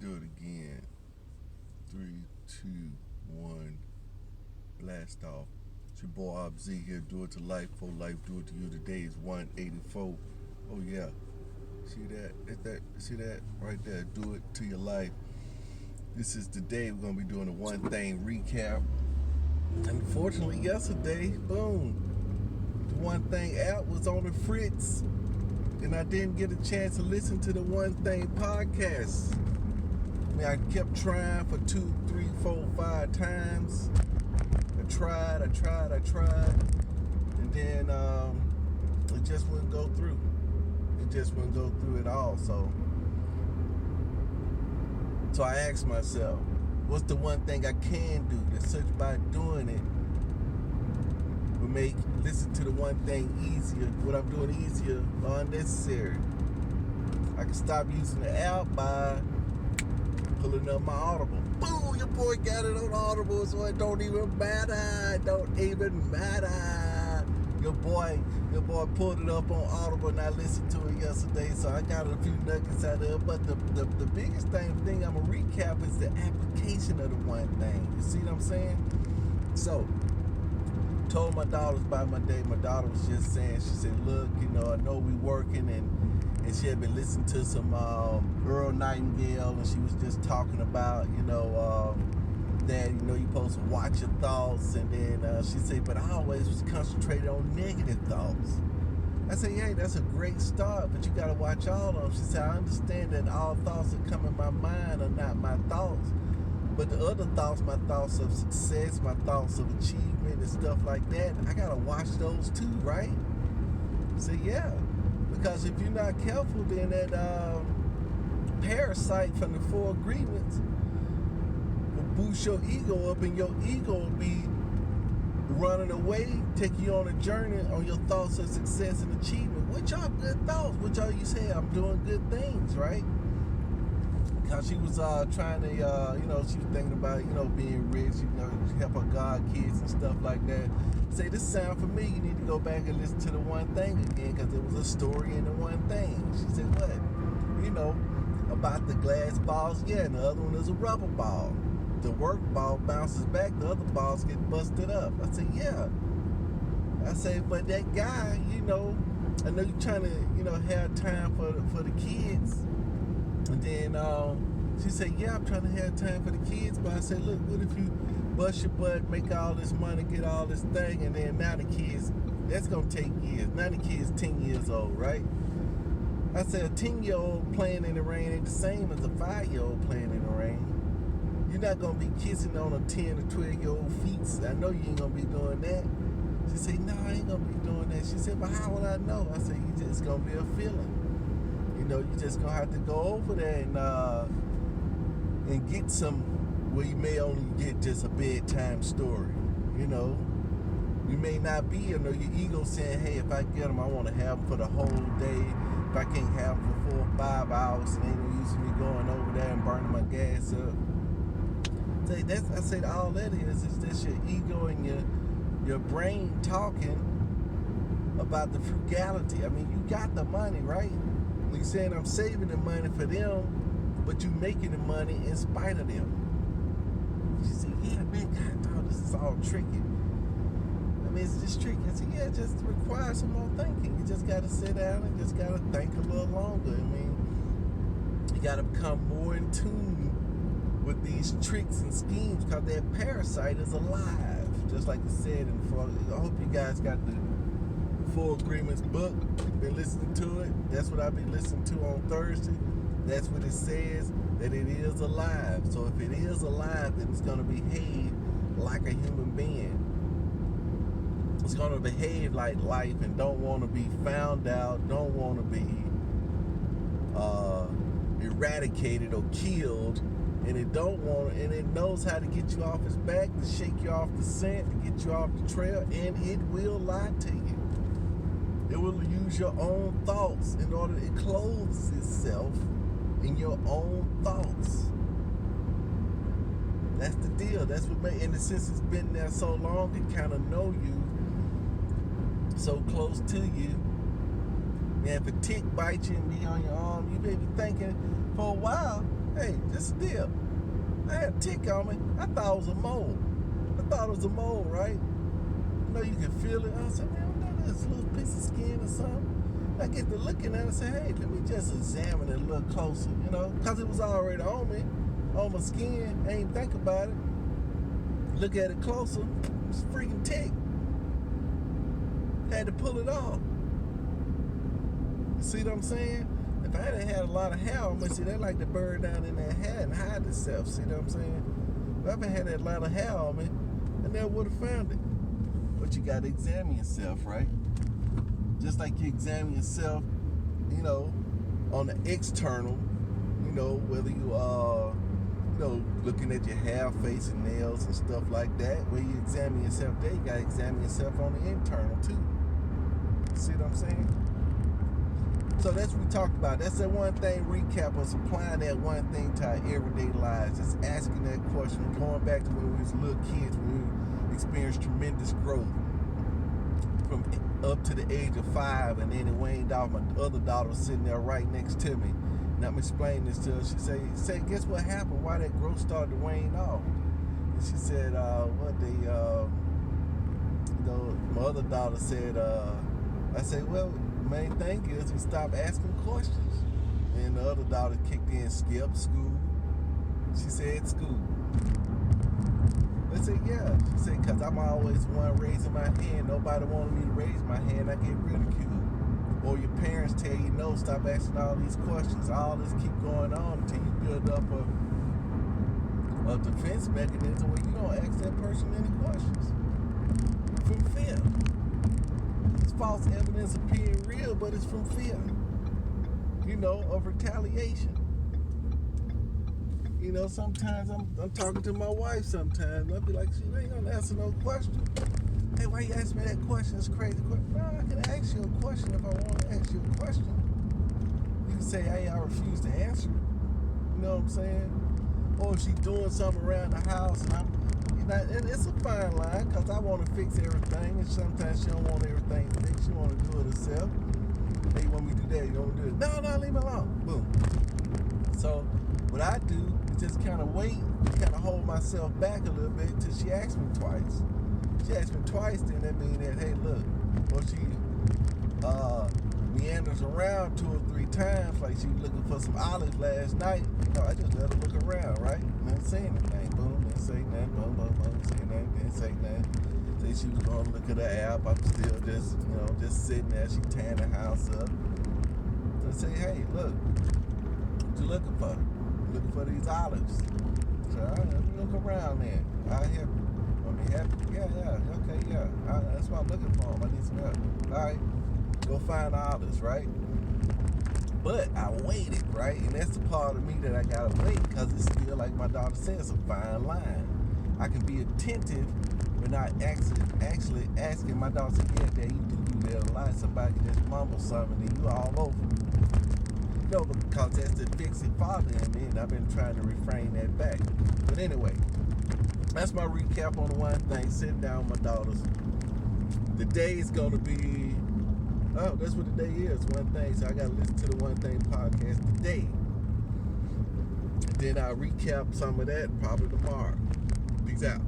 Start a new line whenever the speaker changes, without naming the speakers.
do it again. 3, 2, 1, blast off. It's your boy ObZ here. Do it to life, for life. Do it to you. Today is 184. Oh yeah, see that? See that right there? Do it to your life. This is the day we're gonna be doing a one thing recap. Unfortunately, yesterday, boom, the one thing app was on the fritz, and I didn't get a chance to listen to the one thing podcast. I mean, I kept trying for 2, 3, 4, 5 times. I tried, and then it just wouldn't go through. It just wouldn't go through at all. So I asked myself, what's the one thing I can do that such by doing it would make listen to the one thing easier, what I'm doing easier or unnecessary? I can stop using the app by pulling up my Audible. Boom, your boy got it on Audible, so it don't even matter. It don't even matter. Your boy pulled it up on Audible, and I listened to it yesterday, so I got a few nuggets out of it. But the biggest thing I'm gonna recap is the application of the one thing. You see what I'm saying? So, told my daughters about my day. My daughter was just saying, she said, look, I know we working, and she had been listening to some Earl Nightingale, and she was just talking about, that, you're supposed to watch your thoughts, and then she said, but I always was concentrated on negative thoughts. I said, yeah, that's a great start, but you got to watch all of them. She said, I understand that all thoughts that come in my mind are not my thoughts, but the other thoughts, my thoughts of success, my thoughts of achievement and stuff like that, I got to watch those too, right? I said, yeah, because if you're not careful, then that parasite from the 4 agreements will boost your ego up, and your ego will be running away, take you on a journey on your thoughts of success and achievement, which are good thoughts, which are, you say, I'm doing good things, right? Because she was trying to, she was thinking about, being rich, help her God kids and stuff like that. Say, this sound for me. You need to go back and listen to the one thing again, because there was a story in the one thing. She said, what? About the glass balls, yeah, and the other one is a rubber ball. The work ball bounces back, the other balls get busted up. I said, yeah. I said, but that guy, I know you're trying to, have time for the kids. And then she said, yeah, I'm trying to have time for the kids. But I said, look, what if you bust your butt, make all this money, get all this thing, and then now the kids, that's going to take years. Now the kid's 10 years old, right? I said, a 10-year-old playing in the rain ain't the same as a 5-year-old playing in the rain. You're not going to be kissing on a 10 or 12-year-old feet. I know you ain't going to be doing that. She said, no, I ain't going to be doing that. She said, but how would I know? I said, it's going to be a feeling. You just going to have to go over there and get some, where you may only get just a bedtime story. You may not be, your ego saying, hey, if I get them, I want to have them for the whole day. If I can't have them for 4 or 5 hours, it ain't no use me going over there and burning my gas up. I said all that is just your ego and your brain talking about the frugality. I mean, you got the money, right? You're saying I'm saving the money for them, but you making the money in spite of them. She said, yeah, man, God, dog, this is all tricky. I mean, it's just tricky. I said, yeah, it just requires some more thinking. You just got to sit down and just got to think a little longer. I mean, you got to become more in tune with these tricks and schemes, because that parasite is alive. Just like I said in front. I hope you guys got the 4 Agreements book. Been listening to it. That's what I've been listening to on Thursday. That's what it says, that it is alive. So if it is alive, then it's going to behave like a human being. It's going to behave like life and don't want to be found out, don't want to be eradicated or killed, and it knows how to get you off its back, to shake you off the scent, to get you off the trail, and it will lie to you. It will use your own thoughts in order to clothe itself in your own thoughts. That's the deal. That's what makes, and since it's been there so long, it kind of know you so close to you. And if a tick bites you and be on your arm, you may be thinking for a while, Hey, just a dip. I had a tick on me. I thought it was a mole. Right? You know, you can feel it. I said, man, I know this little piece of skin or something. I get to looking at it and say, hey, let me just examine it a little closer, you know, because it was already on me, on my skin. I ain't think about it. Look at it closer. It's a freaking tick. Had to pull it off. You see what I'm saying? If I hadn't had a lot of hair on me, see, they like to burrow down in that hair and hide itself. See what I'm saying? If I haven't had a lot of hair on me, I never would have found it. But you got to examine yourself, right? Just like you examine yourself, you know, on the external, you know, whether you are, you know, looking at your hair, face, and nails and stuff like that. When you examine yourself there, you got to examine yourself on the internal too. See what I'm saying? So that's what we talked about. That's that one thing recap of applying that one thing to our everyday lives. Just asking that question, going back to when we was little kids, when we experienced tremendous growth from up to the age of 5, and then it waned off. My other daughter was sitting there right next to me, and I'm explaining this to her. She said, guess what happened? Why that growth started to wane off? And she said, my other daughter said, I said, well, the main thing is we stop asking questions. And the other daughter kicked in, skip school. She said school. I said, yeah. She said, because I'm always the one raising my hand. Nobody wanted me to raise my hand. I get ridiculed. Or your parents tell you, no, stop asking all these questions. All this keep going on until you build up a defense mechanism where you don't ask that person any questions. From fear. It's false evidence appearing real, but it's from fear. You know, of retaliation. You know, sometimes I'm talking to my wife sometimes. I'll be like, she ain't gonna answer no question. Hey, why you ask me that question? It's crazy. No, I can ask you a question if I want to ask you a question. You can say, hey, I refuse to answer it. You know what I'm saying? Or if she's doing something around the house and it's a fine line because I want to fix everything, and sometimes she don't want everything fixed. She want to do it herself. Hey, you want me to do that? You want me to do it? No, leave me alone. Boom. So what I do is just kind of wait, kind of hold myself back a little bit till she asks me twice. She asked me twice, then that means that, hey, look, or she meanders around 2 or 3 times, like she was looking for some olives last night. You know, I just let her look around, right? Didn't say anything. Boom, didn't say nothing. Boom, boom, boom, say nothing. Didn't say nothing. Say she was going to look at the app. I'm still just, you know, just sitting there. She tearing the house up. So I say, hey, look, what you looking for? Looking for these olives. So let me look around there. I help you. Want me happy? Yeah, okay, yeah. That's what I'm looking for. I need some help. All right, go find olives, right? But I waited, right? And that's the part of me that I gotta wait, because it's still, like my daughter said, it's a fine line. I can be attentive but not actually asking. My daughter said, yeah, Dad, you do that a lot. Somebody just mumble something and you all over. No, because that's the fix-it father in me, and I've been trying to refrain that back. But anyway, that's my recap on the one thing. Sitting down with my daughters. The day is going to be, that's what the day is, one thing. So I got to listen to the One Thing podcast today. And then I'll recap some of that probably tomorrow. Peace out.